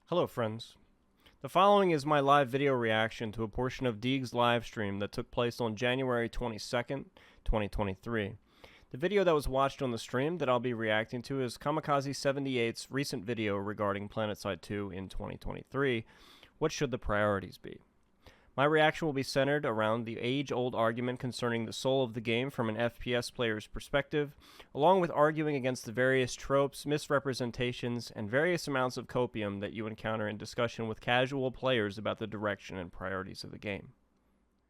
Hello, friends. The following is my live video reaction to a portion of Deeg's live stream that took place on January 22nd, 2023. The video that was watched on the stream that I'll be reacting to is Kamikaze78's recent video regarding PlanetSide 2 in 2023. What should the priorities be? My reaction will be centered around the age-old argument concerning the soul of the game from an FPS player's perspective, along with arguing against the various tropes, misrepresentations, and various amounts of copium that you encounter in discussion with casual players about the direction and priorities of the game.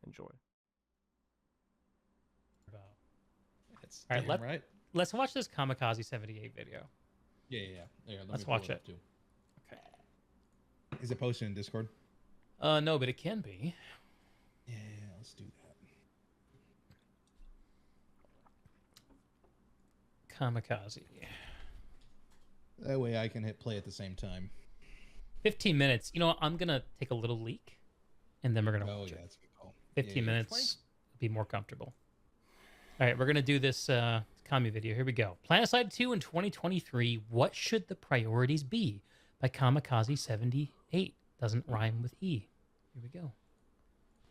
Enjoy. That's All right, right. let's watch this Kamikaze78 video. Yeah. There, Let's watch it. Too. Okay. Is it posted in Discord? No, but it can be. Yeah, let's do that. Kamikaze. That way I can hit play at the same time. 15 minutes. You know what? I'm going to take a little leak, and then we're going to watch it. That's a good call. 15 minutes will be more comfortable. All right, we're going to do this Cami video. Here we go. PlanetSide 2 in 2023. What should the priorities be? By Kamikaze78. Doesn't rhyme with E. Here we go.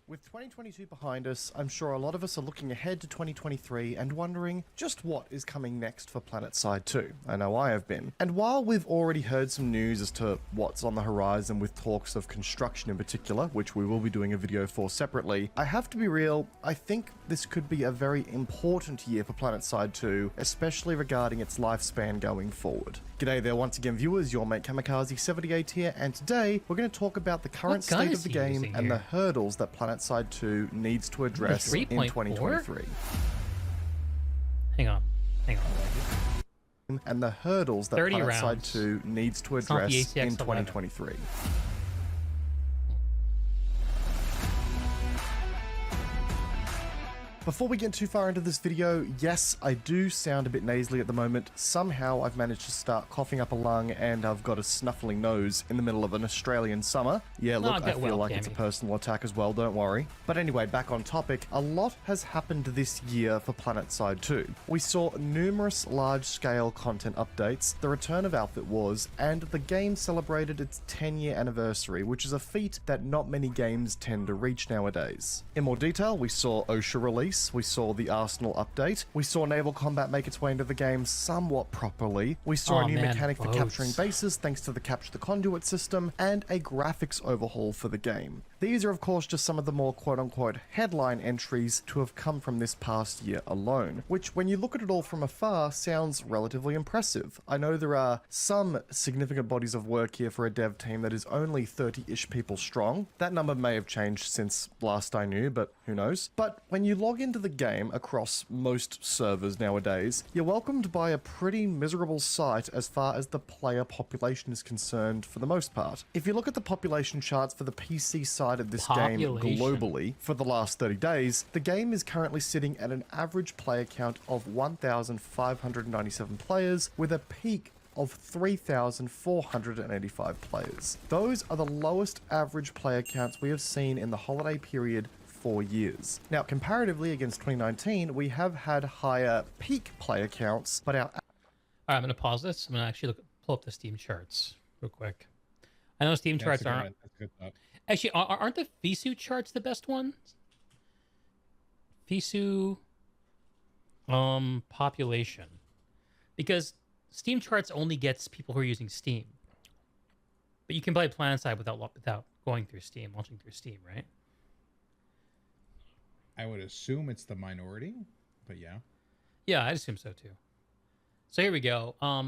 With 2022 behind us, I'm sure a lot of us are looking ahead to 2023 and wondering just what is coming next for PlanetSide 2. I know I have been. And while we've already heard some news as to what's on the horizon with talks of construction in particular, which we will be doing a video for separately, I have to be real, I think this could be a very important year for PlanetSide 2, especially regarding its lifespan going forward. G'day there once again viewers, your mate Kamikaze78 here, and today we're going to talk about the current state of the game and the hurdles that PlanetSide 2 needs to address in 2023. Hang on. And the hurdles that PlanetSide rounds. 2 needs to address in 2023. Before we get too far into this video, yes, I do sound a bit nasally at the moment. Somehow I've managed to start coughing up a lung and I've got a snuffling nose in the middle of an Australian summer. Yeah, look, I feel like it's a personal attack as well, don't worry. But anyway, back on topic, a lot has happened this year for PlanetSide 2. We saw numerous large-scale content updates, the return of Outfit Wars, and the game celebrated its 10-year anniversary, which is a feat that not many games tend to reach nowadays. In more detail, we saw OSHA release, we saw the Arsenal update, we saw naval combat make its way into the game somewhat properly, we saw a new mechanic for capturing bases thanks to the Capture the Conduit system, and a graphics overhaul for the game. These are of course just some of the more quote-unquote headline entries to have come from this past year alone, which when you look at it all from afar sounds relatively impressive. I know there are some significant bodies of work here for a dev team that is only 30-ish people strong. That number may have changed since last I knew, but who knows. But when you log into the game across most servers nowadays, you're welcomed by a pretty miserable sight as far as the player population is concerned for the most part. If you look at the population charts for the PC side of this game globally for the last 30 days, the game is currently sitting at an average player count of 1,597 players with a peak of 3,485 players. Those are the lowest average player counts we have seen in the holiday period 4 years. Now, comparatively against 2019, we have had higher peak player counts, but our... All right, I'm going to pause this. I'm going to actually pull up the Steam charts real quick. I know Steam charts aren't... Actually, aren't the FISU charts the best ones? FISU population. Because Steam charts only gets people who are using Steam. But you can play PlanetSide without going through Steam, launching through Steam, right? I would assume it's the minority, but yeah. Yeah, I'd assume so too. So here we go. I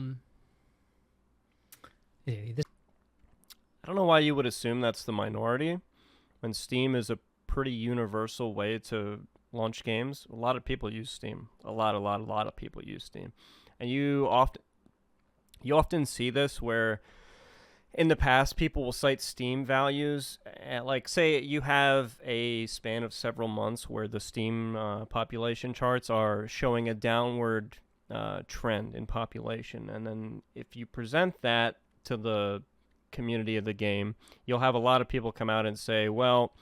don't know why you would assume that's the minority when Steam is a pretty universal way to launch games. A lot of people use Steam. A lot of people use Steam. And you often see this where in the past people will cite Steam values. Like say you have a span of several months where the Steam population charts are showing a downward trend in population. And then if you present that to the community of the game, you'll have a lot of people come out and say, well,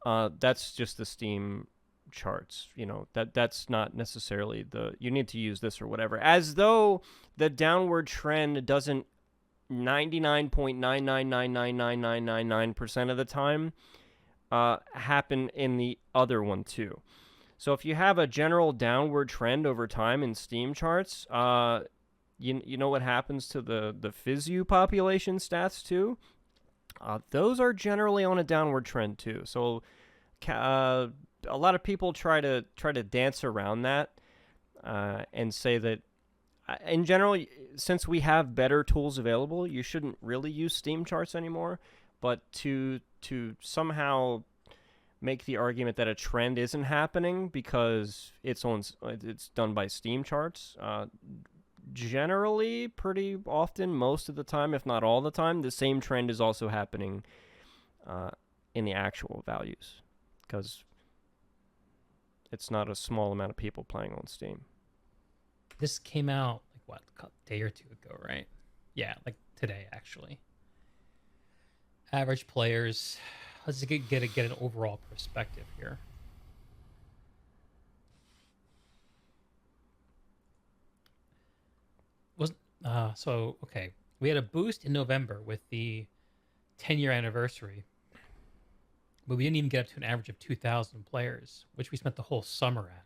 that's just the Steam charts, you know, that's not necessarily you need to use this or whatever, as though the downward trend doesn't 99.9999999% of the time happen in the other one too. So if you have a general downward trend over time in Steam charts, you know what happens to the FizzU population stats too? Those are generally on a downward trend too. So a lot of people try to dance around that and say that in general, since we have better tools available, you shouldn't really use Steam charts anymore. But to somehow make the argument that a trend isn't happening because it's done by Steam charts, generally, pretty often, most of the time, if not all the time, the same trend is also happening in the actual values, because it's not a small amount of people playing on Steam. This came out like what, a day or two ago, right? Yeah, like today actually. Average players. Let's get an overall perspective here. Okay. We had a boost in November with the 10-year anniversary, but we didn't even get up to an average of 2,000 players, which we spent the whole summer at.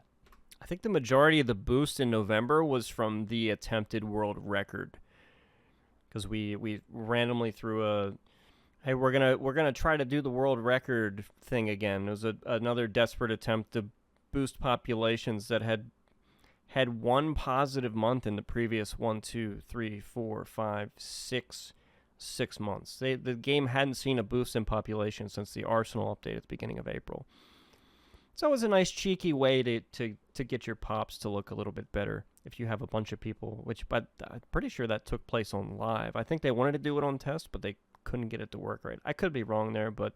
I think the majority of the boost in November was from the attempted world record, because we randomly threw a, hey, we're gonna try to do the world record thing again. It was another desperate attempt to boost populations that had one positive month in the previous 6 months. The game hadn't seen a boost in population since the Arsenal update at the beginning of April. So it was a nice cheeky way to get your pops to look a little bit better if you have a bunch of people, but I'm pretty sure that took place on live. I think they wanted to do it on test, but they couldn't get it to work right. I could be wrong there, but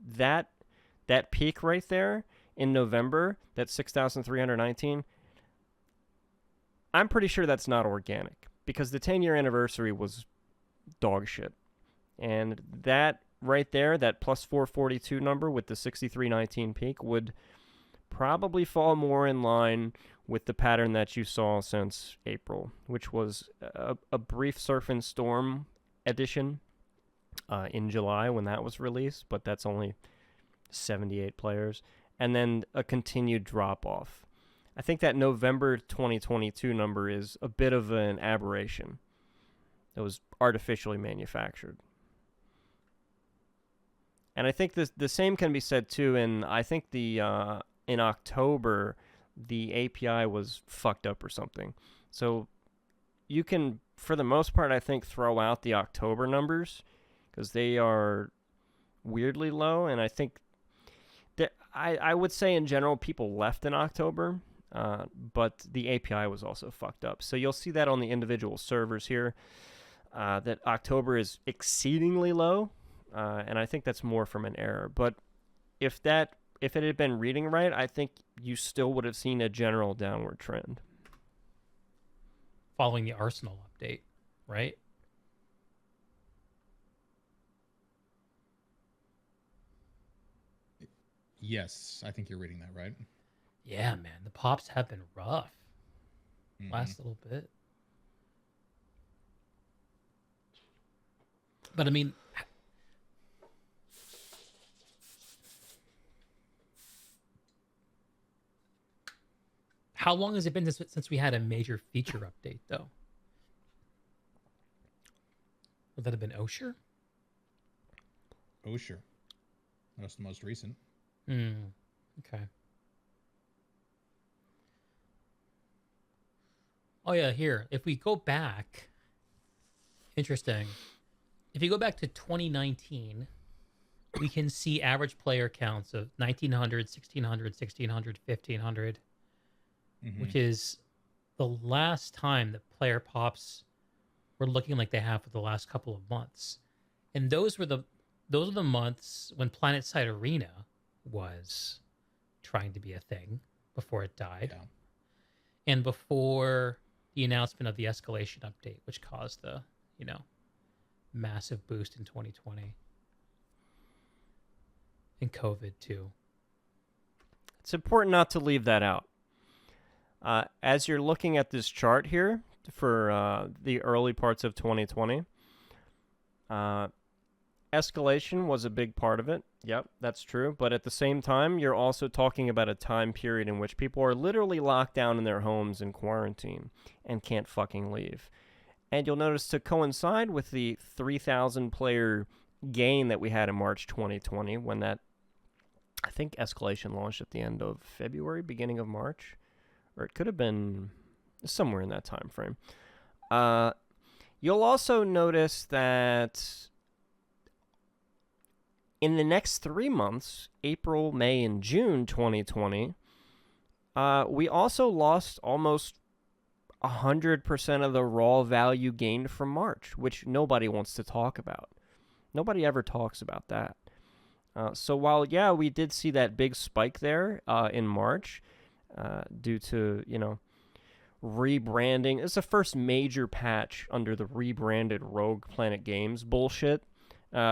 that peak right there in November, that 6,319, I'm pretty sure that's not organic, because the 10-year anniversary was dog shit. And that right there, that plus 442 number with the 6,319 peak would probably fall more in line with the pattern that you saw since April, which was a brief Surf and Storm edition in July when that was released, but that's only 78 players, and then a continued drop-off. I think that November 2022 number is a bit of an aberration. It was artificially manufactured. And I think the same can be said too in October, the API was fucked up or something. So you can, for the most part, I think, throw out the October numbers because they are weirdly low. And I think that I would say in general people left in October, but the API was also fucked up. So you'll see that on the individual servers here, that October is exceedingly low. And I think that's more from an error. But if it had been reading right, I think you still would have seen a general downward trend. Following the Arsenal update, right? Yes, I think you're reading that right. Yeah, man. The pops have been rough. Last little bit. But I mean, how long has it been since we had a major feature update, though? Would that have been Osher? Osher. That's the most recent. Okay. Oh, yeah, here. If we go back... Interesting. If you go back to 2019, we can see average player counts of 1,900, 1,600, 1,600, 1,500, which is the last time that player pops were looking like they have for the last couple of months. And those are the months when PlanetSide Arena was trying to be a thing before it died. Yeah. And before the announcement of the escalation update, which caused the, massive boost in 2020. And COVID, too. It's important not to leave that out. As you're looking at this chart here for the early parts of 2020, Escalation was a big part of it. Yep, that's true. But at the same time, you're also talking about a time period in which people are literally locked down in their homes in quarantine and can't fucking leave. And you'll notice to coincide with the 3,000 player gain that we had in March 2020, when that, I think Escalation launched at the end of February, beginning of March, or it could have been somewhere in that time frame. You'll also notice that in the next 3 months, April, May, and June 2020, we also lost almost 100% of the raw value gained from March, which nobody wants to talk about. Nobody ever talks about that. So while, yeah, we did see that big spike there in March due to, rebranding. It's the first major patch under the rebranded Rogue Planet Games bullshit,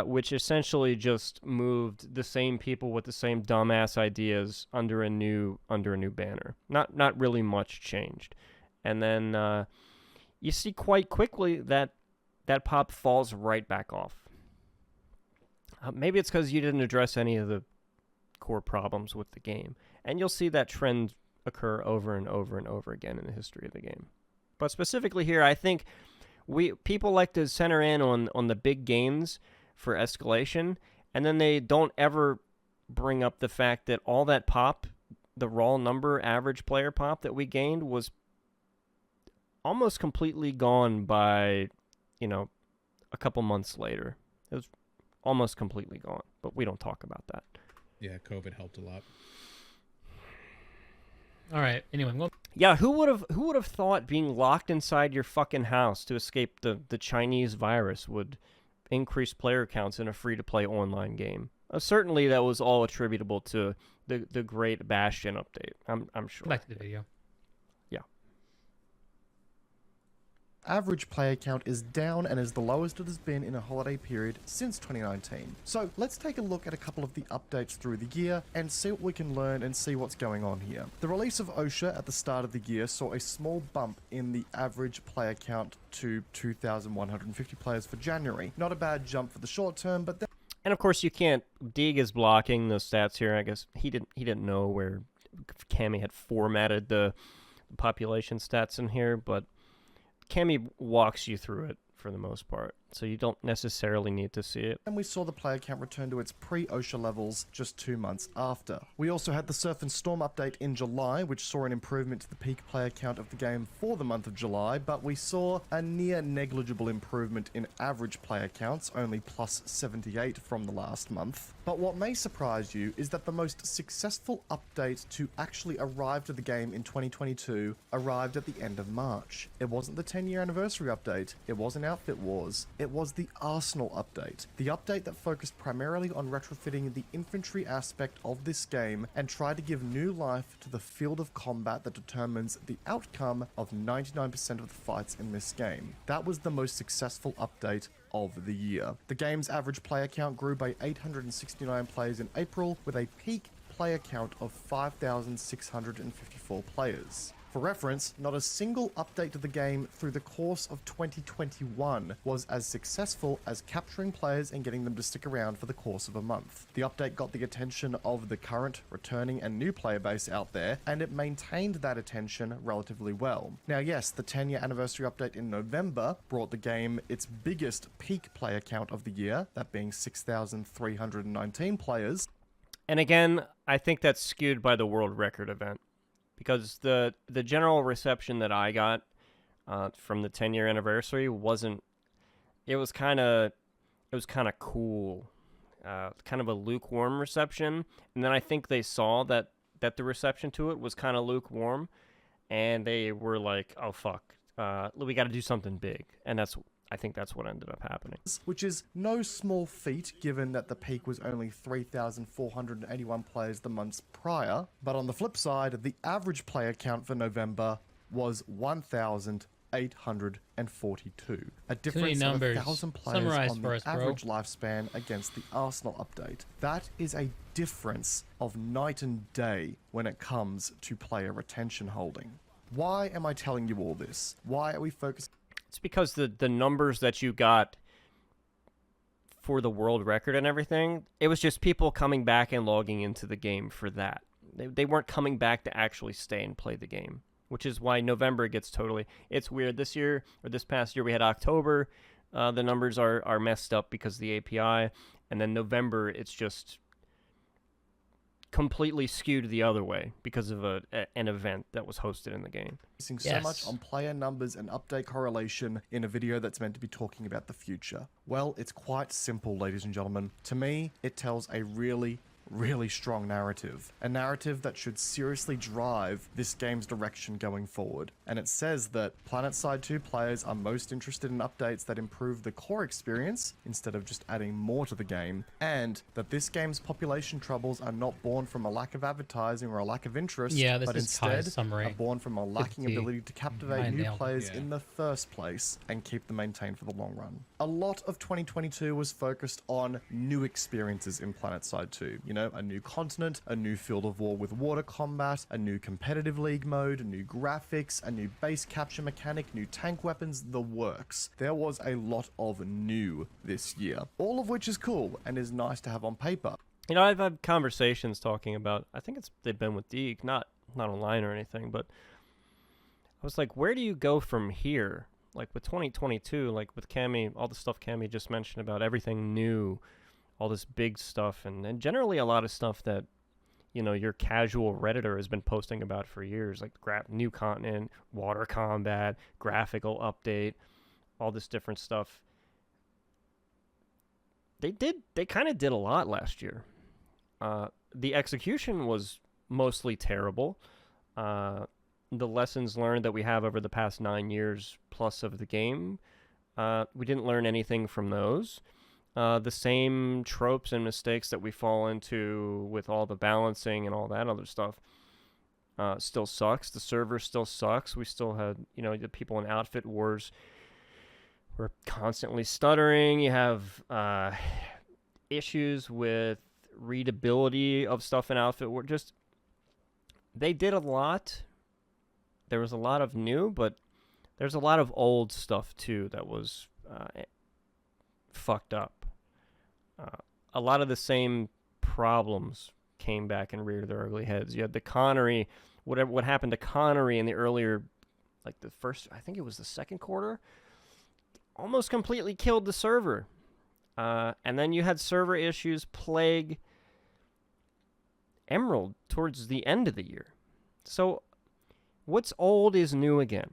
which essentially just moved the same people with the same dumbass ideas under a new banner. Not really much changed. And then you see quite quickly that pop falls right back off. Maybe it's because you didn't address any of the core problems with the game. And you'll see that trend occur over and over and over again in the history of the game. But specifically here, I think people like to center in on the big gains for Escalation, and then they don't ever bring up the fact that all that pop, the raw number average player pop that we gained, was almost completely gone by, a couple months later. It was almost completely gone, but we don't talk about that. Yeah, COVID helped a lot. All right. Anyway, well, yeah, who would have thought being locked inside your fucking house to escape the Chinese virus would increase player counts in a free-to-play online game? Certainly, that was all attributable to the great Bastion update. I'm sure. back to the video. Average player count is down and is the lowest it has been in a holiday period since 2019. So let's take a look at a couple of the updates through the year and see what we can learn and see what's going on here. The release of OSHA at the start of the year saw a small bump in the average player count to 2,150 players for January. Not a bad jump for the short term, but then... And of course, you can't. Deeg is blocking the stats here. I guess he didn't know where Cami had formatted the population stats in here, but Cami walks you through it for the most part, so you don't necessarily need to see it. And we saw the player count return to its pre-OSHA levels just 2 months after. We also had the Surf and Storm update in July, which saw an improvement to the peak player count of the game for the month of July, but we saw a near negligible improvement in average player counts, only plus 78 from the last month. But what may surprise you is that the most successful update to actually arrive to the game in 2022 arrived at the end of March. It wasn't the 10-year anniversary update, it wasn't Outfit Wars, it was the Arsenal update. The update that focused primarily on retrofitting the infantry aspect of this game and tried to give new life to the field of combat that determines the outcome of 99% of the fights in this game. That was the most successful update of the year. The game's average player count grew by 869 players in April, with a peak player count of 5,654 players. For reference, not a single update to the game through the course of 2021 was as successful as capturing players and getting them to stick around for the course of a month. The update got the attention of the current, returning, and new player base out there, and it maintained that attention relatively well. Now yes, the 10-year anniversary update in November brought the game its biggest peak player count of the year, that being 6,319 players. And again, I think that's skewed by the world record event, because the general reception that I got from the 10-year anniversary wasn't. It was kind of cool, kind of a lukewarm reception. And then I think they saw that the reception to it was kind of lukewarm, and they were like, "Oh fuck, we got to do something big." And I think that's what ended up happening. Which is no small feat, given that the peak was only 3,481 players the months prior. But on the flip side, the average player count for November was 1,842. A difference of 1,000 players on the average lifespan against the Arsenal update. That is a difference of night and day when it comes to player retention holding. Why am I telling you all this? Why are we focused? It's because the numbers that you got for the world record and everything. It was just people coming back and logging into the game for that. They weren't coming back to actually stay and play the game, which is why November gets totally... It's weird. This year, or this past year, we had October. The numbers are messed up because of the API. And then November, it's just completely skewed the other way because of an event that was hosted in the game. Focusing so much on player numbers and update correlation in a video that's meant to be talking about the future. Well, it's quite simple, ladies and gentlemen. To me, it tells a really strong narrative. A narrative that should seriously drive this game's direction going forward. And it says that PlanetSide 2 players are most interested in updates that improve the core experience instead of just adding more to the game, and that this game's population troubles are not born from a lack of advertising or a lack of interest, but instead are born from a lacking ability to captivate new players in the first place and keep them maintained for the long run. A lot of 2022 was focused on new experiences in PlanetSide 2. You know, a new continent, a new field of war with water combat, a new competitive league mode, new graphics, a new base capture mechanic, new tank weapons, the works. There was a lot of new this year, all of which is cool and is nice to have on paper. You know, I've had conversations talking about, I think they've been with Deeg, not online or anything, but I was like, where do you go from here? Like with 2022, like with Cami, all the stuff Cami just mentioned about everything new, all this big stuff, and generally a lot of stuff that, you know, your casual Redditor has been posting about for years, like new continent, water combat, graphical update, all this different stuff. They kind of did a lot last year. The execution was mostly terrible. The lessons learned that we have over the past 9 years plus of the game, we didn't learn anything from those. The same tropes and mistakes that we fall into with all the balancing and all that other stuff still sucks. The server still sucks. We still had, you know, the people in Outfit Wars were constantly stuttering. You have issues with readability of stuff in Outfit Wars. Just, they did a lot. There was a lot of new, but there's a lot of old stuff too that was fucked up. A lot of the same problems came back and reared their ugly heads. You had the Connery, what happened to Connery in the earlier, like the first, I think it was the second quarter, almost completely killed the server. And then you had server issues plague Emerald towards the end of the year. So what's old is new again,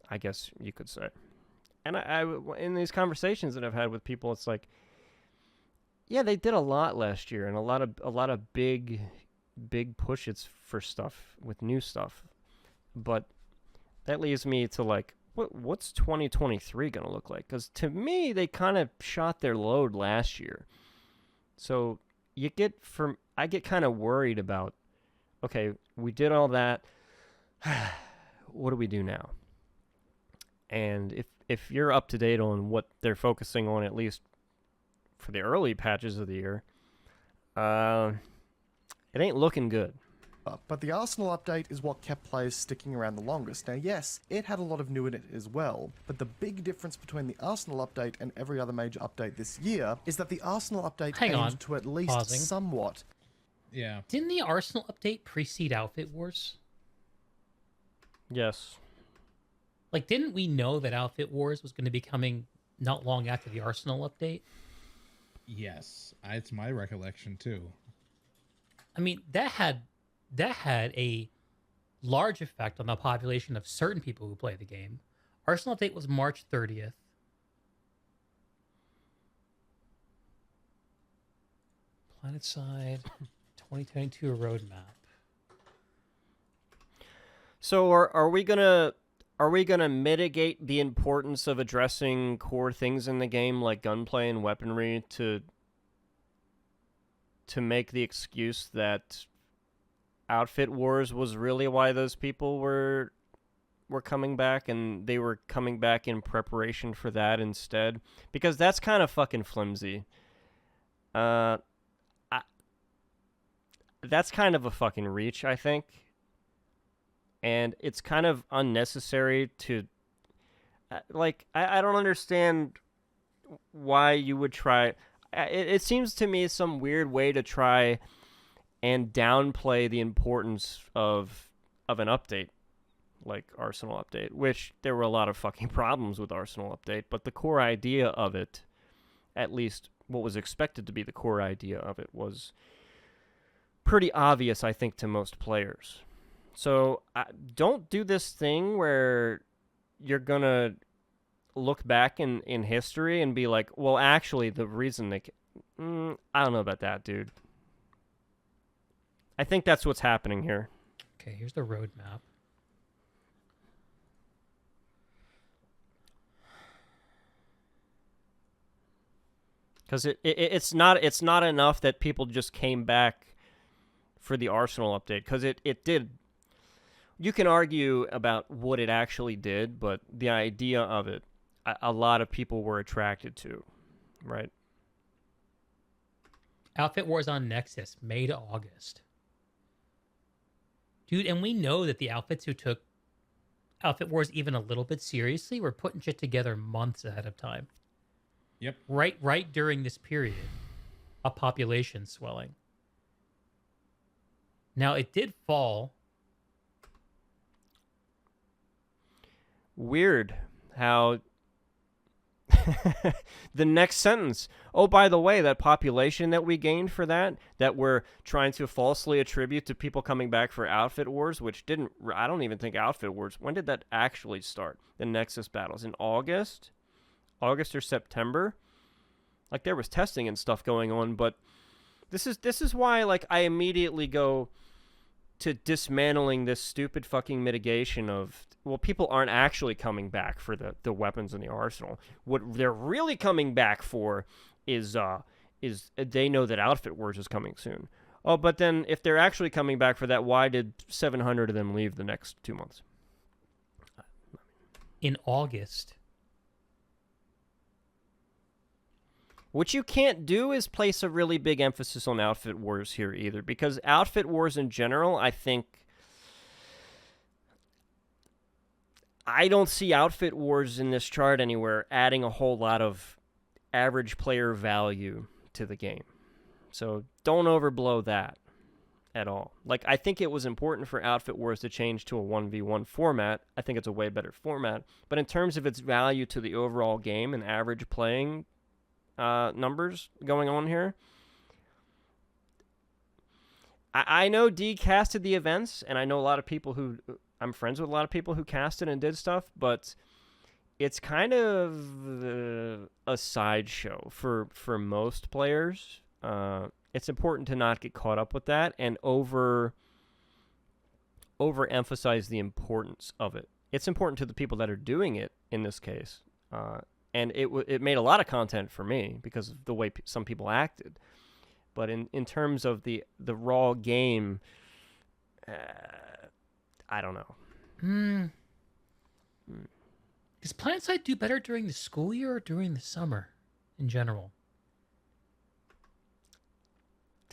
I guess you could say. And I in these conversations that I've had with people, it's like, yeah, they did a lot last year and a lot of big pushes for stuff with new stuff. But that leaves me to like, what's 2023 going to look like? Because to me, they kind of shot their load last year. So I get kind of worried about, okay, we did all that. What do we do now? And if you're up to date on what they're focusing on, at least for the early patches of the year, it ain't looking good. But the Arsenal update is what kept players sticking around the longest. Now, yes, it had a lot of new in it as well, but the big difference between the Arsenal update and every other major update this year is that the Arsenal update aimed to at least somewhat. Yeah. Didn't the Arsenal update precede Outfit Wars? Yes. Like, didn't we know that Outfit Wars was going to be coming not long after the Arsenal update? Yes, it's my recollection too. I mean, that had a large effect on the population of certain people who play the game. Arsenal update was March 30th. PlanetSide 2022 roadmap. So are we gonna mitigate the importance of addressing core things in the game like gunplay and weaponry to make the excuse that Outfit Wars was really why those people were coming back, and they were coming back in preparation for that instead? Because that's kind of fucking flimsy. That's kind of a fucking reach, I think. And it's kind of unnecessary to... I don't understand why you would try... it seems to me some weird way to try and downplay the importance of an update like Arsenal Update, which there were a lot of fucking problems with Arsenal Update, but the core idea of it, at least what was expected to be the core idea of it, was pretty obvious, I think, to most players. So don't do this thing where you're going to look back in history and be like, well, actually, the reason they... I don't know about that, dude. I think that's what's happening here. Okay, here's the roadmap. Because it's not enough that people just came back for the Arsenal update, because it did. You can argue about what it actually did, but the idea of it, a lot of people were attracted to, right? Outfit Wars on Nexus, May to August. Dude, and we know that the outfits who took Outfit Wars even a little bit seriously were putting shit together months ahead of time. Yep. Right during this period of population swelling. Now, it did fall. Weird how the next sentence, oh, by the way, that population that we gained for that we're trying to falsely attribute to people coming back for Outfit Wars, which didn't, I don't even think Outfit Wars, when did that actually start? The Nexus battles in August or September. Like, there was testing and stuff going on, but this is why, like, I immediately go to dismantling this stupid fucking mitigation of, well, people aren't actually coming back for the weapons in the arsenal. What they're really coming back for is they know that Outfit Wars is coming soon. Oh, but then if they're actually coming back for that, why did 700 of them leave the next 2 months? In August. What you can't do is place a really big emphasis on Outfit Wars here either, because Outfit Wars in general, I don't see Outfit Wars in this chart anywhere adding a whole lot of average player value to the game. So don't overblow that at all. Like, I think it was important for Outfit Wars to change to a 1v1 format. I think it's a way better format. But in terms of its value to the overall game and average playing numbers going on here, I know Deeg casted the events, and I know a lot of people who... I'm friends with a lot of people who casted and did stuff, but it's kind of a sideshow for most players. It's important to not get caught up with that and overemphasize the importance of it. It's important to the people that are doing it in this case, and it made a lot of content for me because of the way some people acted. But in terms of the raw game, I don't know. Does PlanetSide do better during the school year or during the summer in general?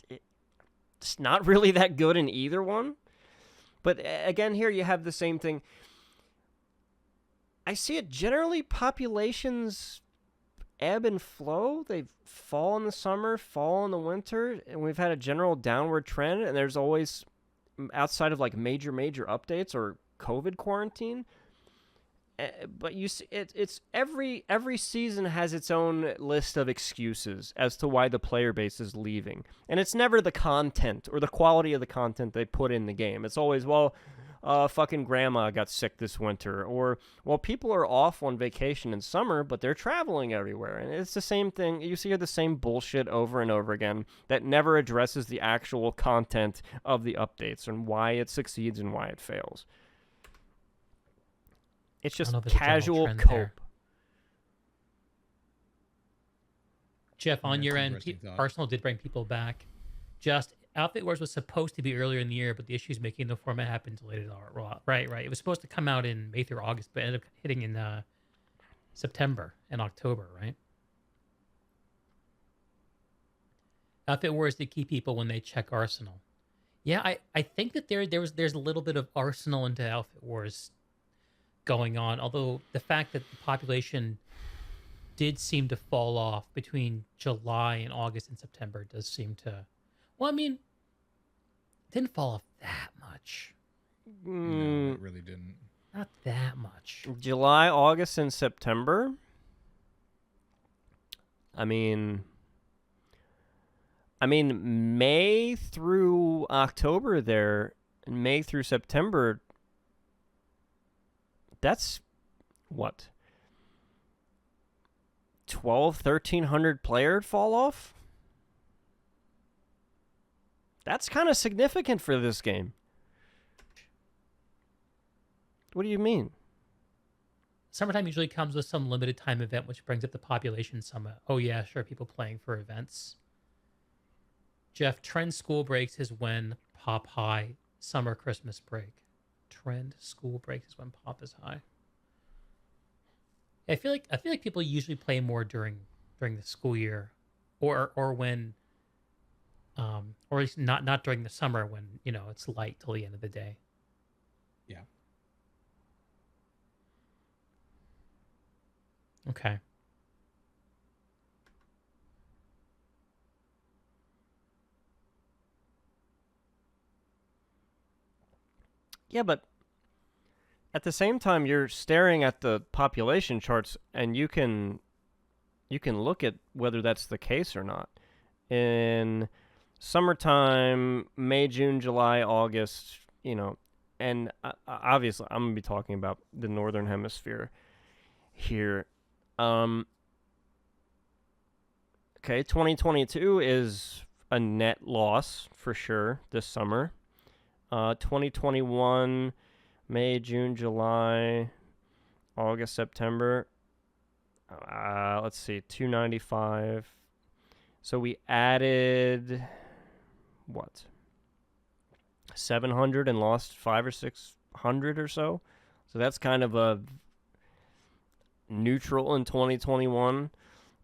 It's not really that good in either one. But again, here you have the same thing. I see it generally, populations ebb and flow. They fall in the summer, fall in the winter, and we've had a general downward trend, and there's always, outside of like major updates or COVID quarantine, but you see, it's every season has its own list of excuses as to why the player base is leaving, and it's never the content or the quality of the content they put in the game. It's always, well, fucking grandma got sick this winter, or, well, people are off on vacation in summer, but they're traveling everywhere. And it's the same thing. You see the same bullshit over and over again that never addresses the actual content of the updates and why it succeeds and why it fails. It's just casual cope. Jeff, on your end, Arsenal did bring people back. Just Outfit Wars was supposed to be earlier in the year, but the issues making the format happened delayed. Right. It was supposed to come out in May through August, but ended up hitting in September and October, right? Outfit Wars did keep people when they check Arsenal. Yeah, I think that there's a little bit of Arsenal into Outfit Wars going on, although the fact that the population did seem to fall off between July and August and September. It does seem to. Well, I mean, it didn't fall off that much. No, it really didn't. Not that much. July, August, and September. I mean, May through October there, and May through September, that's what? 1,300 player fall off? That's kind of significant for this game. What do you mean? Summertime usually comes with some limited time event, which brings up the population somewhat. Oh yeah, sure, people playing for events. Jeff, trend school breaks is when pop high. Summer, Christmas break. Trend school breaks is when pop is high. I feel like people usually play more during the school year, or when, or at least not during the summer when it's light till the end of the day. Yeah. Okay. Yeah, but at the same time, you're staring at the population charts, and you can look at whether that's the case or not. In summertime, May, June, July, August, and obviously I'm going to be talking about the Northern Hemisphere here. Okay, 2022 is a net loss for sure this summer. 2021, May, June, July, August, September. Let's see, 295. So we added, what? 700 and lost 500 or 600 or so. So that's kind of a neutral in 2021.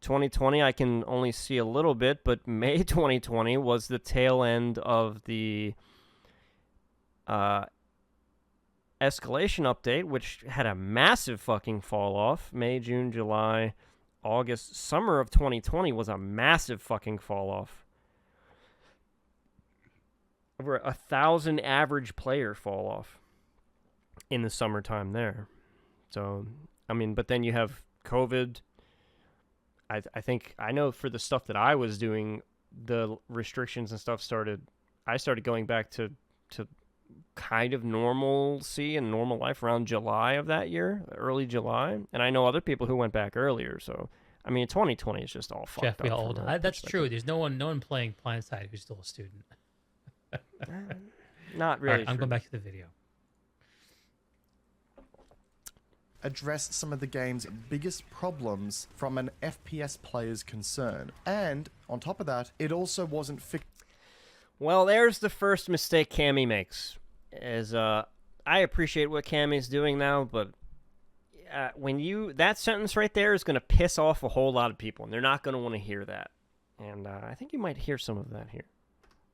2020, I can only see a little bit, but May 2020 was the tail end of the escalation update, which had a massive fucking fall off. May, June, July, August, summer of 2020 was a massive fucking fall off. Over 1,000 average player fall off in the summertime there. So, but then you have COVID. I know for the stuff that I was doing, the restrictions and stuff I started going back to kind of normalcy and normal life around July of that year, early July. And I know other people who went back earlier. So, 2020 is just all fucked Jeff, we up. all that's true. There's no one playing Planetside who's still a student. Not really. All right, I'm going back to the video. Address some of the game's biggest problems from an FPS player's concern. And on top of that, it also wasn't fixed. Well, there's the first mistake Cami makes. I appreciate what Cami's doing now, but that sentence right there is going to piss off a whole lot of people, and they're not going to want to hear that. And I think you might hear some of that here.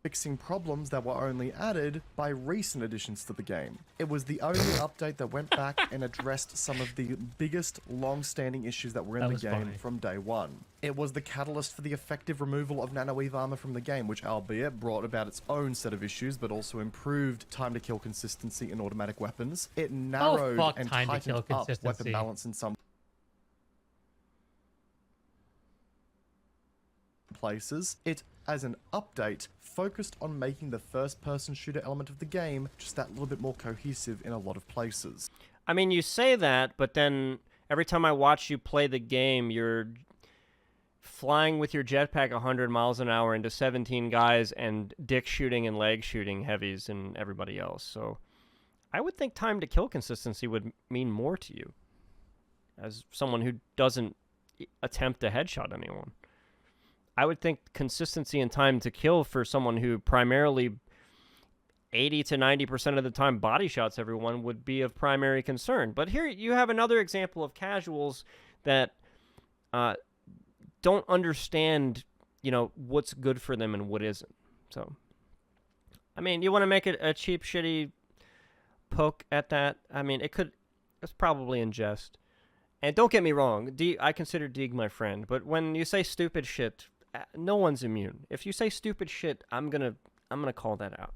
Fixing problems that were only added by recent additions to the game. It was the only update that went back and addressed some of the biggest long-standing issues that were in the game from day one. It was the catalyst for the effective removal of nanoweave armor from the game, which albeit brought about its own set of issues, but also improved time to kill consistency in automatic weapons. It narrowed and tightened up weapon balance in some places. It, as an update, focused on making the first-person shooter element of the game just that little bit more cohesive in a lot of places. You say that, but then every time I watch you play the game, you're flying with your jetpack 100 miles an hour into 17 guys and dick shooting and leg shooting heavies and everybody else. So I would think time to kill consistency would mean more to you as someone who doesn't attempt to headshot anyone. I would think consistency and time to kill for someone who primarily 80 to 90% of the time body shots everyone would be of primary concern. But here you have another example of casuals that don't understand, what's good for them and what isn't. So, you want to make it a cheap, shitty poke at that? It's probably in jest. And don't get me wrong, I consider Deeg my friend, but when you say stupid shit, no one's immune. If you say stupid shit, I'm gonna call that out.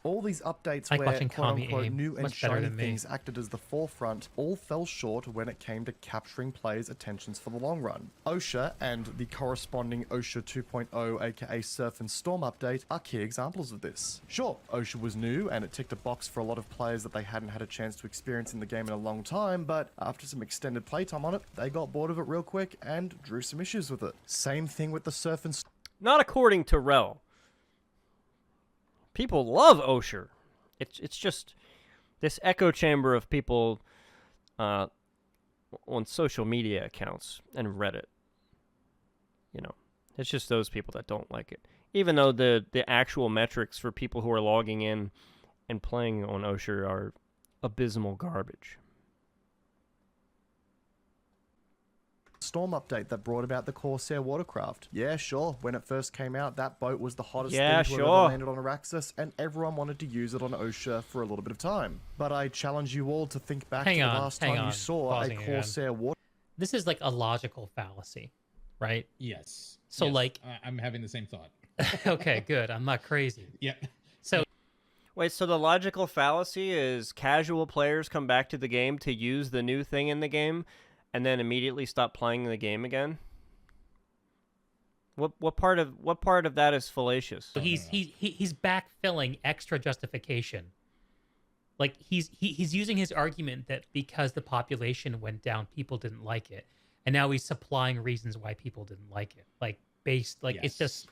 All these updates like where watching Cami quote-unquote aim. new and Much better shiny than me. things acted as the forefront all fell short when it came to capturing players' attentions for the long run. OSHA and the corresponding OSHA 2.0 aka Surf and Storm update are key examples of this. Sure, OSHA was new and it ticked a box for a lot of players that they hadn't had a chance to experience in the game in a long time, but after some extended playtime on it, they got bored of it real quick and drew some issues with it. Same thing with the Surf and Storm. Not according to Rel. People love OSHA. It's just this echo chamber of people on social media accounts and Reddit. You know, it's just those people that don't like it. Even though the actual metrics for people who are logging in and playing on OSHA are abysmal garbage. Storm update that brought about the Corsair watercraft. Yeah, sure, when it first came out, that boat was the hottest thing to have ever landed on Araxis, and everyone wanted to use it on OSHA for a little bit of time. But I challenge you all to think back to the last time you saw a Corsair water. This is like a logical fallacy, right? Yes. So yes. like, I'm having the same thought. okay, good. I'm not crazy. Yeah. So wait, so the logical fallacy is casual players come back to the game to use the new thing in the game and then immediately stop playing the game again? What part of that is fallacious? he's backfilling extra justification. Like he's using his argument that because the population went down, people didn't like it, and now he's supplying reasons why people didn't like it. It's just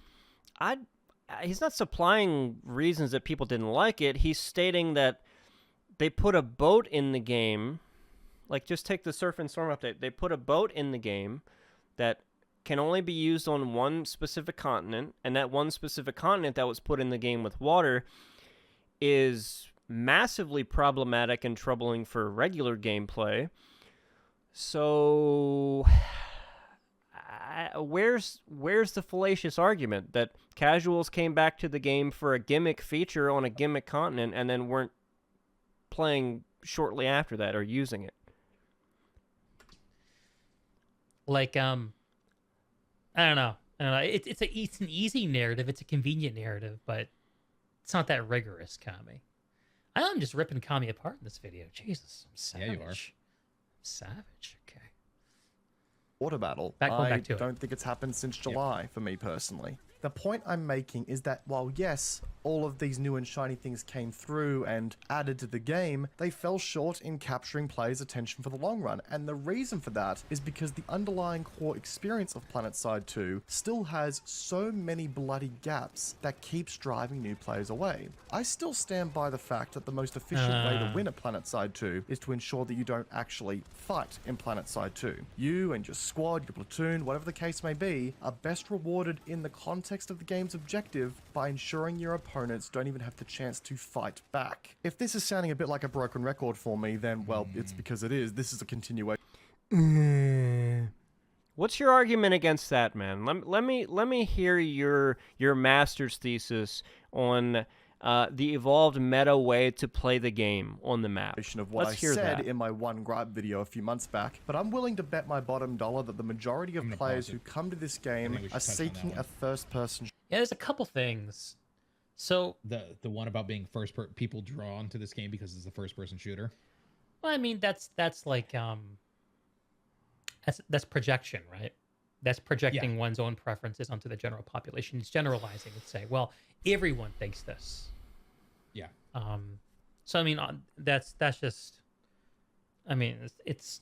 he's not supplying reasons that people didn't like it. He's stating that they put a boat in the game. Like, just take the Surf and Storm update. They put a boat in the game that can only be used on one specific continent, and that one specific continent that was put in the game with water is massively problematic and troubling for regular gameplay. So, where's the fallacious argument that casuals came back to the game for a gimmick feature on a gimmick continent and then weren't playing shortly after that or using it? like I don't know. It's an easy narrative. It's a convenient narrative, but it's not that rigorous, Cami. I'm just ripping Cami apart in this video. Jesus, I'm savage. Yeah, you are. Savage. Okay. Water battle. Back I to it. don't think it's happened since July for me personally. The point I'm making is that while yes, all of these new and shiny things came through and added to the game, they fell short in capturing players' attention for the long run. And the reason for that is because the underlying core experience of PlanetSide 2 still has so many bloody gaps that keeps driving new players away. I still stand by the fact that the most efficient way to win at PlanetSide 2 is to ensure that you don't actually fight in PlanetSide 2. You and your squad, your platoon, whatever the case may be, are best rewarded in the context of the game's objective by ensuring your opponents don't even have the chance to fight back. If this is sounding a bit like a broken record for me, then, well, it's because it is. This is a continuation. What's your argument against that, man? Let me hear your master's thesis on the evolved meta way to play the game on the map. Of what Let's I hear said that. in my one gripe video a few months back, but I'm willing to bet my bottom dollar that the majority of I'm gonna players pause who it. come to this I game think we should are touch on that seeking one. a first-person Yeah, there's a couple things. So, The one about being people drawn to this game because it's a first-person shooter. well, I mean, that's like that's projection, right? That's projecting one's own preferences onto the general population. It's generalizing and saying, well, everyone thinks this. Yeah. So I mean, that's just. I mean, it's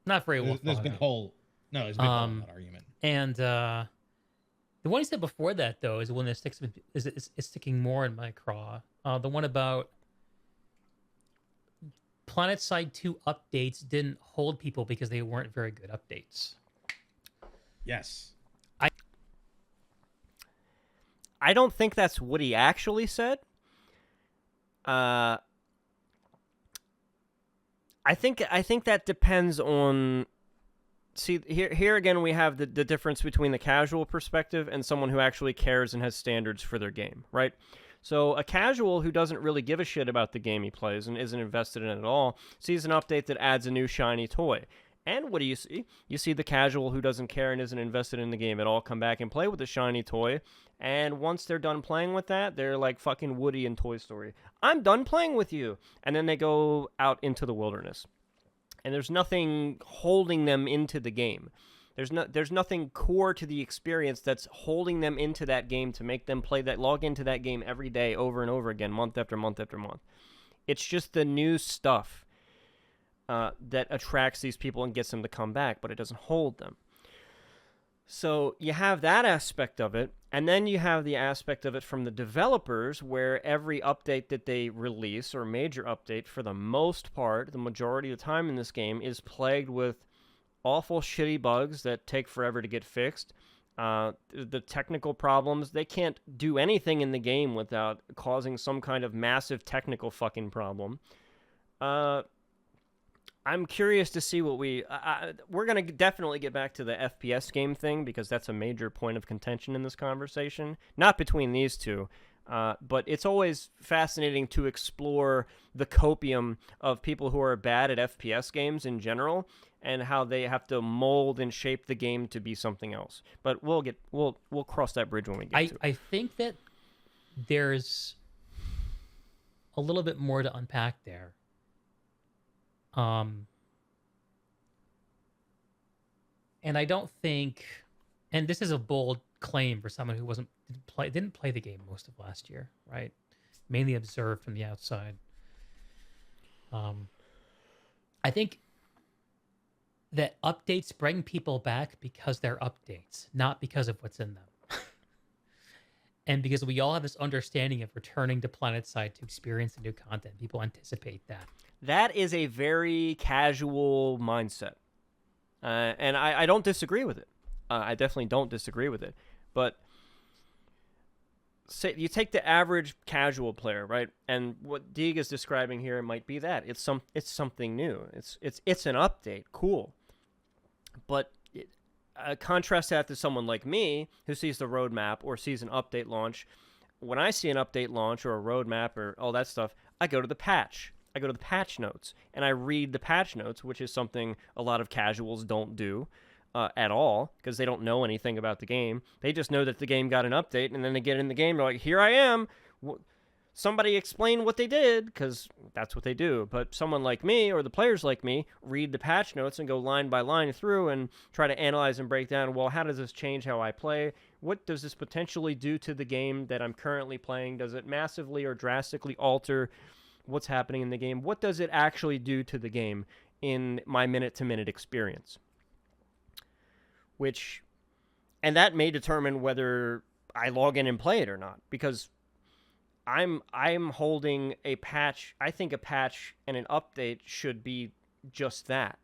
not very well. There's thought been out. there's been that argument. And the one he said before that, though, is the one that is sticking more in my craw. The one about PlanetSide 2 updates didn't hold people because they weren't very good updates. Yes. I don't think that's what he actually said. I think that depends on. See, here again we have the difference between the casual perspective and someone who actually cares and has standards for their game, right? So a casual who doesn't really give a shit about the game he plays and isn't invested in it at all sees an update that adds a new shiny toy. And what do you see? You see the casual who doesn't care and isn't invested in the game at all come back and play with the shiny toy. And once they're done playing with that, they're like fucking Woody in Toy Story. I'm done playing with you. And then they go out into the wilderness. And there's nothing holding them into the game. There's nothing core to the experience that's holding them into that game to make them log into that game every day over and over again, month after month after month. It's just the new stuff that attracts these people and gets them to come back, but it doesn't hold them. So you have that aspect of it, and then you have the aspect of it from the developers, where every update that they release, or major update, for the most part, the majority of the time in this game, is plagued with awful shitty bugs that take forever to get fixed. The technical problems, they can't do anything in the game without causing some kind of massive technical fucking problem. I'm curious to see what we're going to definitely get back to the FPS game thing, because that's a major point of contention in this conversation. Not between these two, but it's always fascinating to explore the copium of people who are bad at FPS games in general, and how they have to mold and shape the game to be something else. But we'll cross that bridge when we get to it. I think that there's a little bit more to unpack there. And I don't think, and this is a bold claim for someone who didn't play the game most of last year, right? Mainly observed from the outside. I think that updates bring people back because they're updates, not because of what's in them. And because we all have this understanding of returning to PlanetSide to experience the new content. People anticipate that. That is a very casual mindset. And I don't disagree with it. I definitely don't disagree with it. But say you take the average casual player, right? And what Deeg is describing here might be that. It's something new. It's an update. Cool. But contrast that to someone like me who sees the roadmap or sees an update launch. When I see an update launch or a roadmap or all that stuff, I go to the patch. I go to the patch notes and I read the patch notes, which is something a lot of casuals don't do at all, because they don't know anything about the game. They just know that the game got an update, and then they get in the game, they're like, here I am. Somebody explain what they did, because that's what they do. But someone like me, or the players like me, read the patch notes and go line by line through and try to analyze and break down, well, how does this change how I play? What does this potentially do to the game that I'm currently playing? Does it massively or drastically alter what's happening in the game? What does it actually do to the game in my minute-to-minute experience? And that may determine whether I log in and play it or not, because I'm holding a patch. I think a patch and an update should be just that.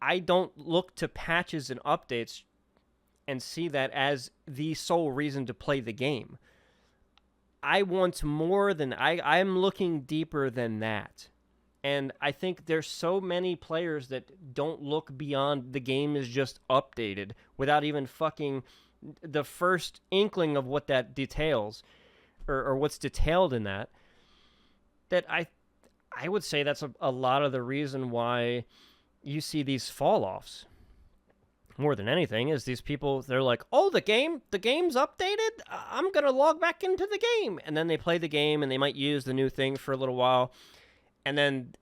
I don't look to patches and updates and see that as the sole reason to play the game. I want more than I'm looking deeper than that. And I think there's so many players that don't look beyond the game is just updated without even fucking the first inkling of what that details or what's detailed in that I would say that's a lot of the reason why you see these fall-offs. More than anything is these people, they're like, oh, the game's updated? I'm going to log back into the game. And then they play the game and they might use the new thing for a little while. And then,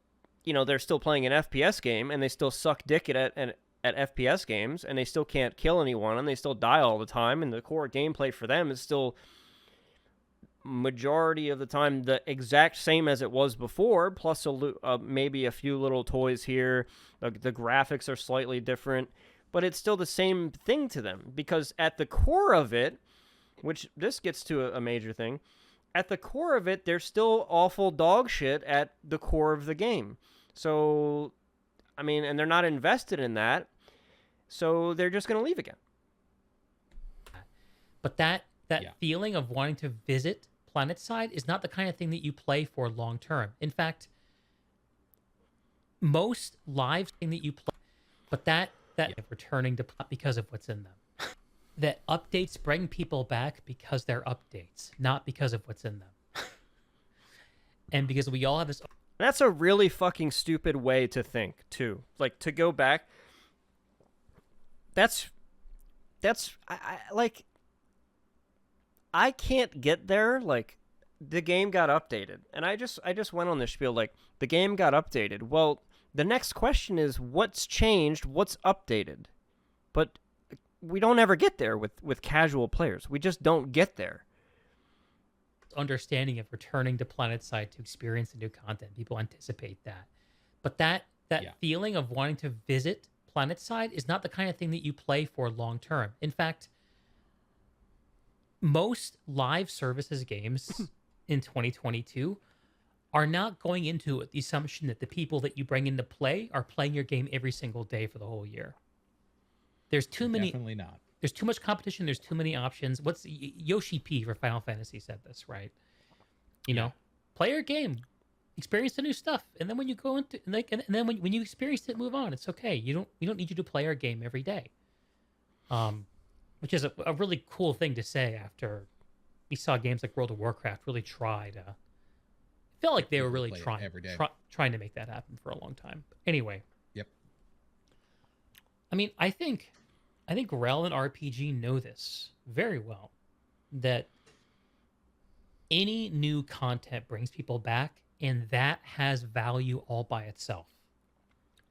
they're still playing an FPS game and they still suck dick at FPS games and they still can't kill anyone and they still die all the time. And the core gameplay for them is still majority of the time the exact same as it was before, plus maybe a few little toys here. The graphics are slightly different, but it's still the same thing to them, because at the core of it, which this gets to a major thing, at the core of it, they're still awful dog shit at the core of the game. So, and they're not invested in that, so they're just going to leave again. But that feeling of wanting to visit PlanetSide is not the kind of thing that you play for long term. In fact, most live thing that you play, but that returning to because of what's in them. that updates bring people back because they're updates, not because of what's in them. And because we all have this. That's a really fucking stupid way to think, too. Like, to go back. That's I can't get there. Like, the game got updated, and I just went on this spiel like the game got updated. Well, the next question is what's changed, what's updated, but we don't ever get there with casual players. We just don't get there. Understanding of returning to PlanetSide to experience the new content, people anticipate that, but that feeling of wanting to visit PlanetSide is not the kind of thing that you play for long term. In fact, most live services games in 2022 are not going into it the assumption that the people that you bring into play are playing your game every single day for the whole year. There's too many. Definitely not. There's too much competition. There's too many options. What's Yoshi P for Final Fantasy said this, right? You know, play your game, experience the new stuff, and then when you go into and then when you experience it, move on. It's okay. We don't need you to play our game every day. Which is a really cool thing to say after we saw games like World of Warcraft really try to. I felt like they were really trying to make that happen for a long time. But anyway. Yep. I mean, I think Rel and RPG know this very well, that any new content brings people back, and that has value all by itself.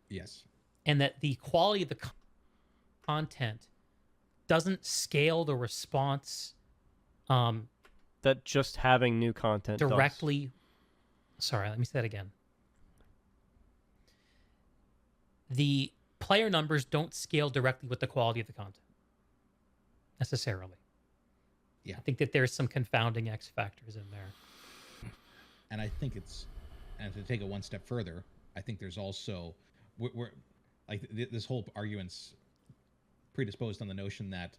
Yes. And that the quality of the content doesn't scale the response that just having new content directly. Sorry, let me say that again. The player numbers don't scale directly with the quality of the content necessarily. Yeah. I think that there's some confounding X factors in there. And I think and to take it one step further, I think there's also, we're like this whole argument's predisposed on the notion that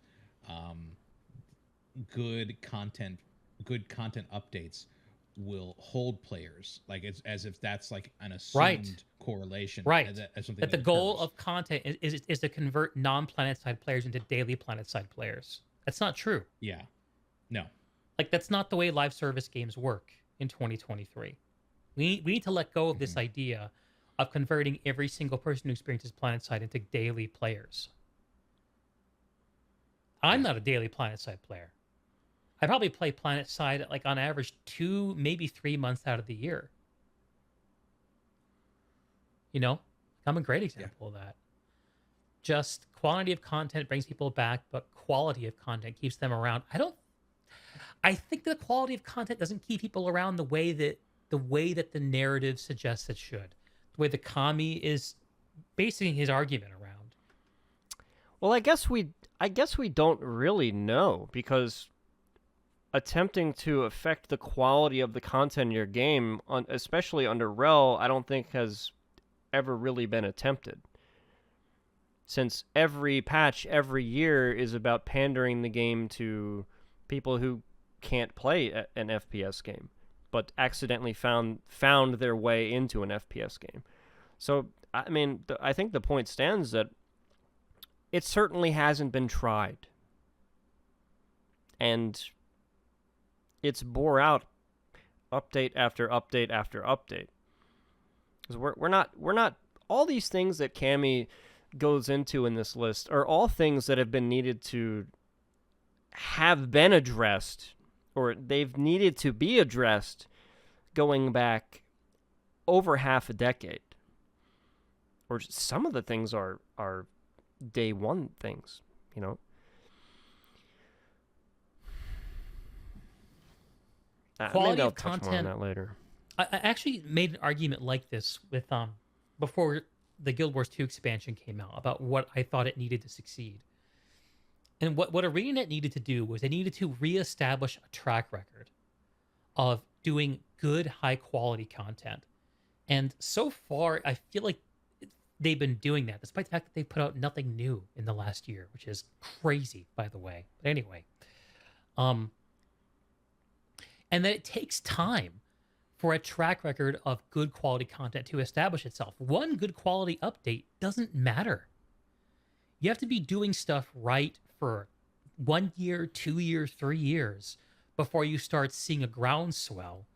good content updates will hold players, like it's as if that's like an assumed correlation, right? As something that the goal of content is to convert non-PlanetSide players into daily PlanetSide players. That's not true. Yeah, no, like that's not the way live service games work in 2023. We need to let go of this idea of converting every single person who experiences PlanetSide into daily players. I'm not a daily PlanetSide player. I probably play PlanetSide like on average 2, maybe 3 months out of the year. You know, I'm a great example of that. Just quantity of content brings people back, but quality of content keeps them around. I think the quality of content doesn't keep people around the way that the narrative suggests it should. The way the Cami is basing his argument around. Well, I guess we don't really know, because attempting to affect the quality of the content in your game, especially under Rel, I don't think has ever really been attempted. Since every patch every year is about pandering the game to people who can't play an FPS game, but accidentally found their way into an FPS game. So, I mean, I think the point stands that it certainly hasn't been tried. And it's bore out update after update after update. Because we're not all these things that Cami goes into in this list are all things that have been needed to have been addressed, or they've needed to be addressed going back over half a decade. Or some of the things are day one things, you know. Quality maybe I'll of touch content. more on that later. I actually made an argument like this with before the Guild Wars 2 expansion came out about what I thought it needed to succeed. And what ArenaNet needed to do was they needed to reestablish a track record of doing good, high-quality content. And so far, I feel like they've been doing that, despite the fact that they put out nothing new in the last year, which is crazy, by the way. But anyway. And that it takes time for a track record of good quality content to establish itself. One good quality update doesn't matter. You have to be doing stuff right for 1 year, 2 years, 3 years before you start seeing a groundswell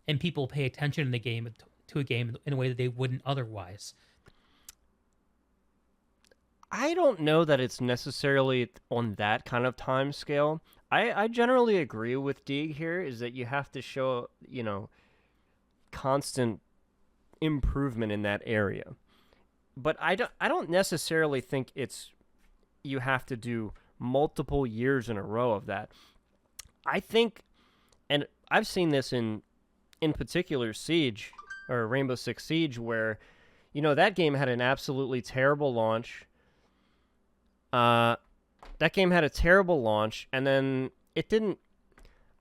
and people pay attention in the game to a game in a way that they wouldn't otherwise. I don't know that it's necessarily on that kind of time scale. I generally agree with Deeg here, is that you have to show, constant improvement in that area. But I don't necessarily think you have to do multiple years in a row of that. I think, and I've seen this in particular Siege, or Rainbow Six Siege, where, that game had an absolutely terrible launch. That game had a terrible launch, and then it didn't.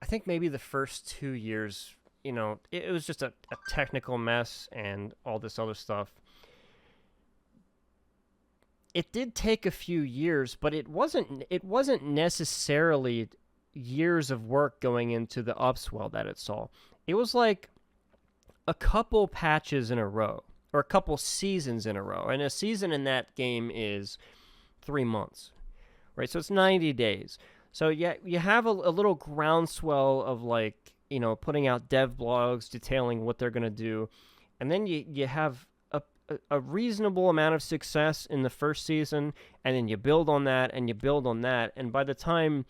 I think maybe the first 2 years, it was just a technical mess and all this other stuff. It did take a few years, but it wasn't necessarily years of work going into the upswell that it saw. It was like a couple patches in a row, or a couple seasons in a row. And a season in that game is 3 months, right? So it's 90 days. So yeah, you have a little groundswell of putting out dev blogs detailing what they're going to do. And then you have a reasonable amount of success in the first season, and then you build on that, and you build on that. And by the time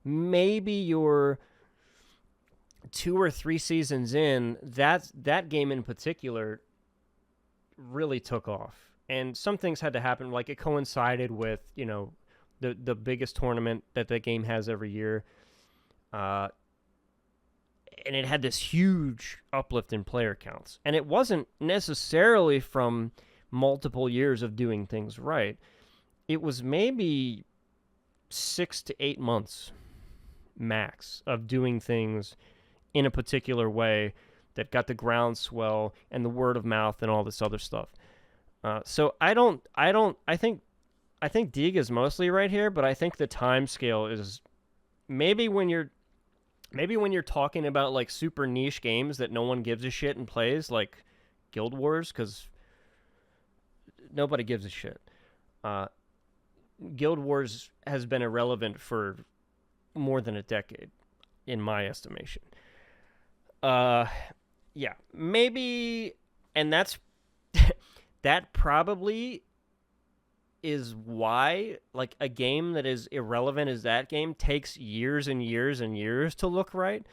maybe you're 2 or 3 seasons in, that game in particular really took off. And some things had to happen, like it coincided with, the biggest tournament that the game has every year. And it had this huge uplift in player counts. And it wasn't necessarily from multiple years of doing things right. It was maybe 6 to 8 months max of doing things in a particular way that got the groundswell and the word of mouth and all this other stuff. So I think Deeg is mostly right here, but I think the time scale is maybe when you're talking about like super niche games that no one gives a shit and plays, like Guild Wars, because nobody gives a shit. Guild Wars has been irrelevant for more than a decade, in my estimation. Yeah, maybe, and that's that probably is why, like, a game that is irrelevant as that game takes years and years and years to look right.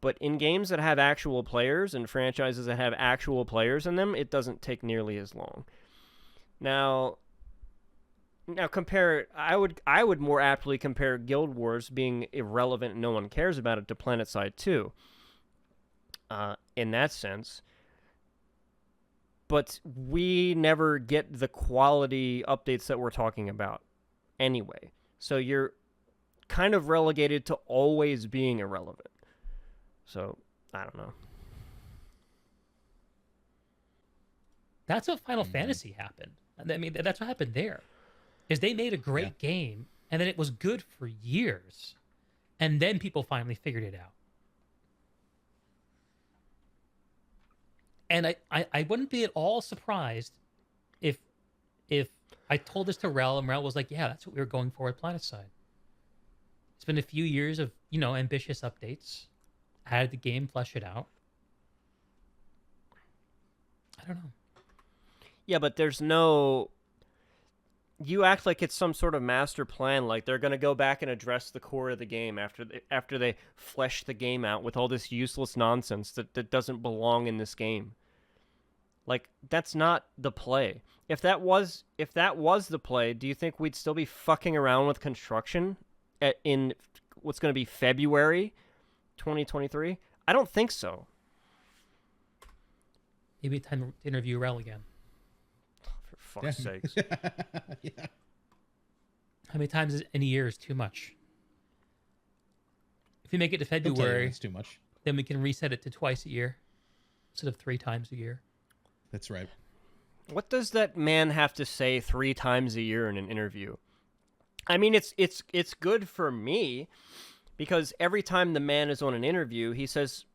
But in games that have actual players and franchises that have actual players in them, it doesn't take nearly as long. Now compare, I would more aptly compare Guild Wars being irrelevant and no one cares about it to PlanetSide 2. In that sense. But we never get the quality updates that we're talking about anyway. So you're kind of relegated to always being irrelevant. So, I don't know. That's what Final Fantasy happened. I mean, that's what happened there. Is they made a great game, and then it was good for years. And then people finally figured it out. And I wouldn't be at all surprised if I told this to Rel, and Rel was like, yeah, that's what we were going for at PlanetSide. It's been a few years of, ambitious updates. Added the game, flesh it out. I don't know. Yeah, but there's no... You act like it's some sort of master plan, like they're going to go back and address the core of the game after they flesh the game out with all this useless nonsense that doesn't belong in this game. Like, that's not the play. If that was the play, do you think we'd still be fucking around with construction in what's going to be February 2023? I don't think so. Maybe time to interview Rel again. For fuck's sakes. Yeah. How many times in a year is too much? If we make it to February, it's too much. Then we can reset it to twice a year instead of 3 times a year. That's right. What does that man have to say 3 times a year in an interview? I mean, it's good for me because every time the man is on an interview, he says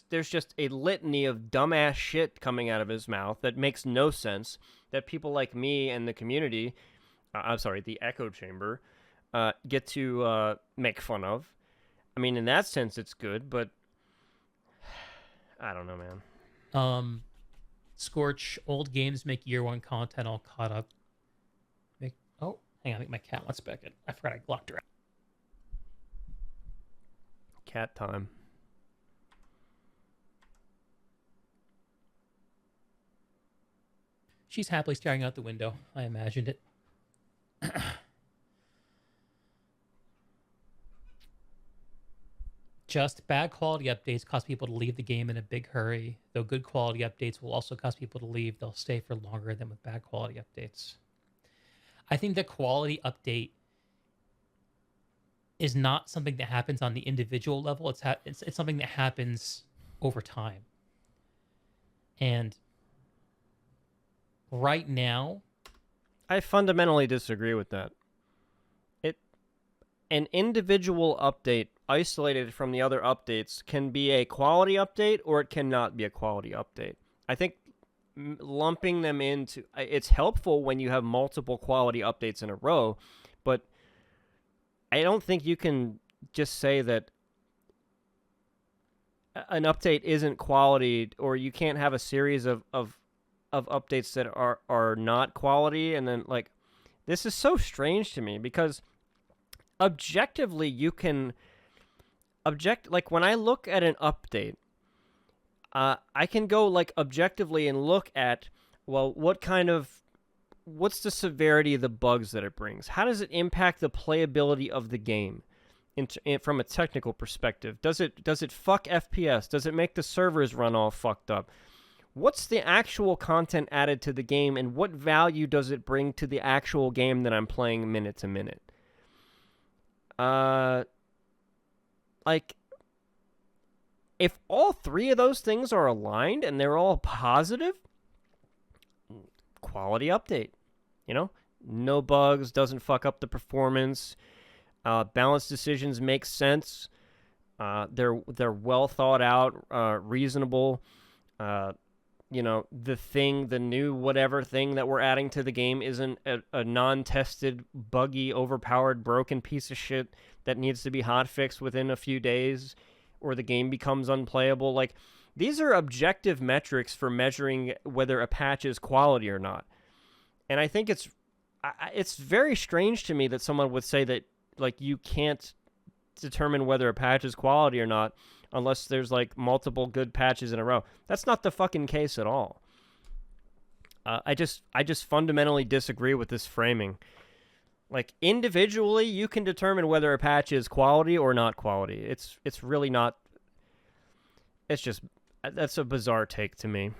there's just a litany of dumbass shit coming out of his mouth that makes no sense, that people like me and the community, the echo chamber, get to make fun of. I mean, in that sense, it's good, but I don't know, man. Scorch, old games make year one content all caught up. Oh, hang on, I think my cat wants back in. I forgot I locked her out. Cat time. She's happily staring out the window. I imagined it. Just bad quality updates cause people to leave the game in a big hurry, though good quality updates will also cause people to leave. They'll stay for longer than with bad quality updates. I think the quality update is not something that happens on the individual level. It's something that happens over time. And right now, I fundamentally disagree with that. An individual update isolated from the other updates can be a quality update or it cannot be a quality update. I think lumping them into it's helpful when you have multiple quality updates in a row, but I don't think you can just say that an update isn't quality, or you can't have a series of updates that are not quality. And then, like, this is so strange to me because objectively you can like when I look at an update, I can go like objectively and look at, well, what's the severity of the bugs that it brings? How does it impact the playability of the game from a technical perspective? Does it fuck FPS? Does it make the servers run all fucked up? What's the actual content added to the game, and what value does it bring to the actual game that I'm playing minute to minute? Like, if all three of those things are aligned and they're all positive, quality update, no bugs, doesn't fuck up the performance, balanced decisions make sense, they're well thought out, reasonable, the new whatever thing that we're adding to the game isn't a non-tested, buggy, overpowered, broken piece of shit that needs to be hotfixed within a few days, or the game becomes unplayable. Like, these are objective metrics for measuring whether a patch is quality or not. And I think it's very strange to me that someone would say that, like, you can't determine whether a patch is quality or not unless there's, like, multiple good patches in a row. That's not the fucking case at all. I just fundamentally disagree with this framing. Like, individually, you can determine whether a patch is quality or not quality. It's really not. It's just, that's a bizarre take to me.